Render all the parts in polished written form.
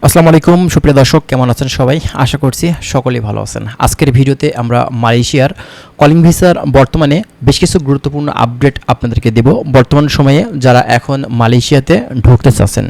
আসসালামু আলাইকুম সুপ্রিয় দর্শক, কেমন আছেন সবাই? আশা করছি সকলেই ভালো আছেন। আজকের ভিডিওতে আমরা মালয়েশিয়ার কলিং ভিসার বর্তমানে বেশ কিছু গুরুত্বপূর্ণ আপডেট আপনাদেরকে দেব। বর্তমান সময়ে যারা এখন মালয়েশিয়াতে ঢুকতে চাচ্ছেন,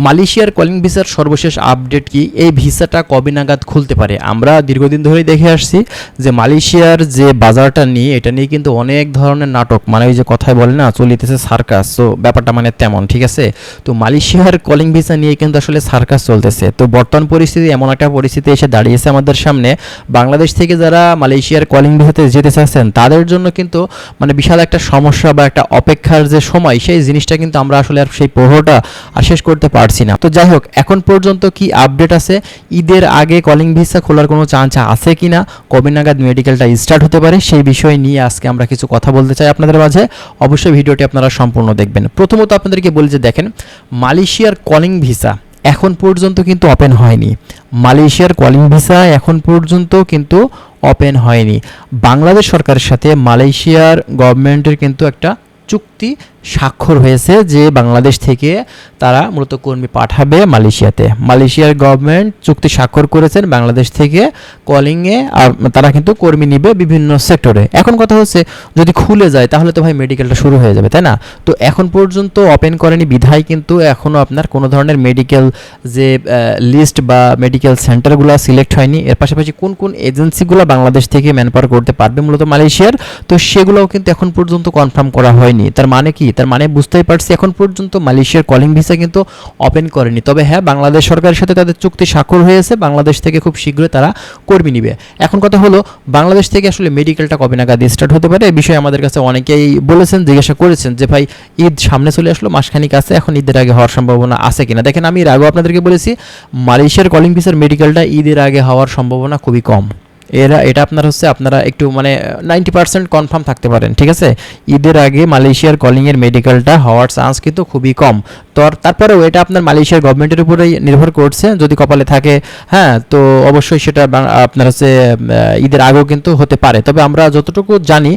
মালয়েশিয়ার কলিং ভিসার সর্বশেষ আপডেট কি, এই ভিসাটা কবে নাগাদ খুলতে পারে? আমরা দীর্ঘদিন ধরেই দেখে আসছি যে মালয়েশিয়ার যে বাজারটা নিয়ে, এটা নিয়ে কিন্তু অনেক ধরনের নাটক, মানে ওই যে কথায় বলে না, চলিতেছে সার্কাস। তো ব্যাপারটা মানে তেমন, ঠিক আছে? তো মালয়েশিয়ার কলিং ভিসা নিয়ে কিন্তু আসলে সার্কাস চলতেছে। তো বর্তমান পরিস্থিতি এমন একটা পরিস্থিতি এসে দাঁড়িয়েছে আমাদের সামনে, বাংলাদেশ থেকে যারা মালয়েশিয়ার কলিং ভিসাতে যেতে চাচ্ছেন তাদের জন্য কিন্তু মানে বিশাল একটা সমস্যা বা একটা অপেক্ষার যে সময়, সেই জিনিসটা কিন্তু আমরা আসলে আর সেই প্রহরটা আর শেষ করতে পারছি না। তো যাই হোক, এখন পর্যন্ত কি আপডেট আছে, ঈদের আগে কলিং ভিসা খোলার কোনো চান্স আছে কি না, কবে নাগাদ মেডিকেলটা স্টার্ট হতে পারে, সেই বিষয় নিয়ে আজকে আমরা কিছু কথা বলতে চাই আপনাদের মাঝে। অবশ্যই ভিডিওটি আপনারা সম্পূর্ণ দেখবেন। প্রথমত আপনাদেরকে বলি যে দেখেন, মালয়েশিয়ার কলিং ভিসা এখন পর্যন্ত কিন্তু ওপেন হয়নি। মালয়েশিয়ার কলিং ভিসা এখন পর্যন্ত কিন্তু ওপেন হয়নি। বাংলাদেশ সরকারের সাথে মালয়েশিয়ার গভর্নমেন্টের কিন্তু একটা চুক্তি স্বাক্ষর হয়েছে যে বাংলাদেশ থেকে তারা মূলত কর্মী পাঠাবে মালয়েশিয়াতে। মালয়েশিয়ার গভর্নমেন্ট চুক্তি স্বাক্ষর করেছেন বাংলাদেশ থেকে কলিংয়ে, আর তারা কিন্তু কর্মী নিবে বিভিন্ন সেক্টরে। এখন কথা হচ্ছে, যদি খুলে যায় তাহলে তো ভাই মেডিকেলটা শুরু হয়ে যাবে, তাই না? তো এখন পর্যন্ত ওপেন করেনি বিধায় কিন্তু এখনও আপনার কোনো ধরনের মেডিকেল যে লিস্ট বা মেডিকেল সেন্টারগুলো সিলেক্ট হয়নি। এর পাশাপাশি কোন কোন এজেন্সিগুলো বাংলাদেশ থেকে ম্যানপাওয়ার করতে পারবে মূলত মালয়েশিয়ার, তো সেগুলোও কিন্তু এখন পর্যন্ত কনফার্ম করা হয়নি। তার মানে কি? তার মানে বুঝতেই পারছি এখন পর্যন্ত মালয়েশিয়ার কলিং ভিসা কিন্তু ওপেন করেনি। তবে হ্যাঁ, বাংলাদেশ সরকারের সাথে তাদের চুক্তি স্বাক্ষর হয়েছে, বাংলাদেশ থেকে খুব শীঘ্রই তারা কর্মী নিবে। এখন কথা হলো, বাংলাদেশ থেকে আসলে মেডিকেলটা কবে নাগাদ স্টার্ট হতে পারে, এই বিষয়ে আমাদের কাছে অনেকেই বলেছেন, জিজ্ঞাসা করেছেন যে ভাই ঈদ সামনে চলে আসলো, মাসখানিক আছে, এখন ঈদের আগে হওয়ার সম্ভাবনা আছে কিনা। দেখেন, আমি এর আগেও আপনাদেরকে বলেছি মালয়েশিয়ার কলিং ভিসার মেডিকেলটা ঈদের আগে হওয়ার সম্ভাবনা খুবই কম। এটা আপনারা একটু মানে 90% কনফার্ম থাকতে পারেন, ঠিক আছে? ঈদের আগে মালয়েশিয়ার কলিংয়ের মেডিকেলটা হওয়ার চান্স কিন্তু খুবই কম। তো তারপরেও এটা আপনার মালয়েশিয়ার গভর্নমেন্টের উপরেই নির্ভর করছে, যদি কপালে থাকে, হ্যাঁ, তো অবশ্যই সেটা আপনার ঈদের আগেও কিন্তু হতে পারে। তবে আমরা যতটুকু জানি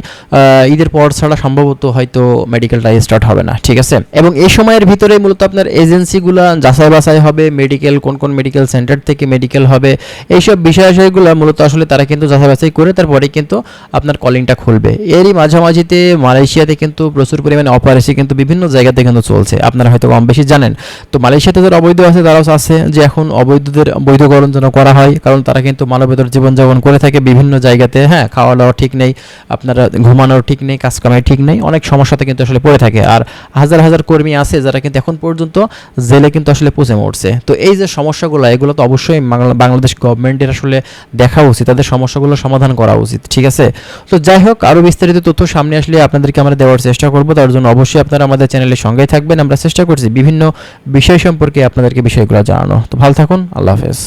ঈদের পর ছাড়া সম্ভবত হয়তো মেডিকেলটা স্টার্ট হবে না, ঠিক আছে? এবং এই সময়ের ভিতরে মূলত আপনার এজেন্সিগুলো যাচাই বাছাই হবে, মেডিকেল কোন কোন মেডিকেল সেন্টার থেকে মেডিকেল হবে, এইসব বিষয়গুলো মূলত আসলে তারা কিন্তু যাচাই বাছাই করে তারপরে কিন্তু আপনার কলিংটা খুলবে। এরই মাঝামাঝিতে মালয়েশিয়াতে কিন্তু প্রচুর পরিমাণে অপারেশন কিন্তু বিভিন্ন জায়গাতে কিন্তু চলছে, আপনারা হয়তো কম বেশি জানেন। তো মালয়েশিয়াতে যারা অবৈধ আছে তারাও আছে যে এখন অবৈধদের বৈধকরণ যেন করা হয়, কারণ তারা কিন্তু মানবেতর জীবনযাপন করে থাকে বিভিন্ন জায়গাতে। হ্যাঁ, খাওয়া দাওয়া ঠিক নেই, আপনারা ঘুমানোর ঠিক নেই, কাজ কামাই ঠিক নেই, অনেক সমস্যাতে কিন্তু আসলে পড়ে থাকে। আর হাজার হাজার কর্মী আছে যারা কিন্তু এখন পর্যন্ত জেলে কিন্তু আসলে পচে মরছে। তো এই যে সমস্যাগুলো, এগুলো তো অবশ্যই বাংলাদেশ গভর্নমেন্টের আসলে দেখা উচিত, তাদের সমস্যাগুলো সমাধান করা উচিত, ঠিক আছে? তো যাই হোক, আরও বিস্তারিত তথ্য সামনে আসলে আপনাদেরকে আমরা দেওয়ার চেষ্টা করব। তার জন্য অবশ্যই আপনারা আমাদের চ্যানেলের সঙ্গেই থাকবেন। আমরা চেষ্টা করছি বিভিন্ন বিষয় সম্পর্কে আপনাদেরকে বিষয়গুলো জানানো। তো ভালো থাকুন, আল্লাহ হাফেজ।